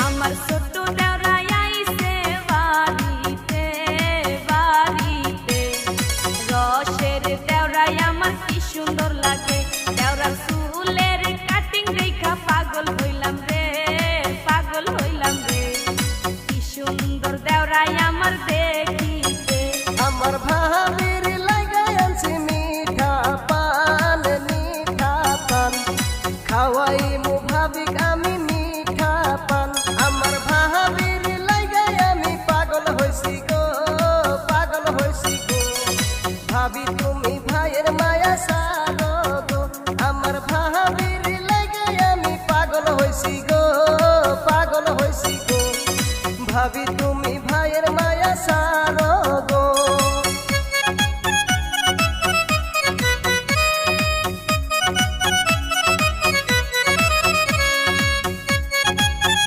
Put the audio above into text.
আমার ছোট দেওরাই আইছে বাড়িতে বাড়িতে, রসের দেওরাই আমার কি সুন্দর লাগে। দেওরার চুলের কাটিং দেখা পাগল হইলাম রে, পাগল হইলাম রে। কি সুন্দর দেওরাই আমার দেখিতে। আমার ভাবির লাগাই আনছি মিঠা পান, মিঠা পান খাওয়াই মু ভাবিক আমি মিঠা পান। আমার ভাবির লাগাই আমি পাগল হইছি গো, পাগল হইছি গো। ভাবি তুমি ভাইয়ের মায়া সারো গো, আমার ভাবির লাগাই আমি পাগল হইছি গো, পাগল হইছি গো। ভাবি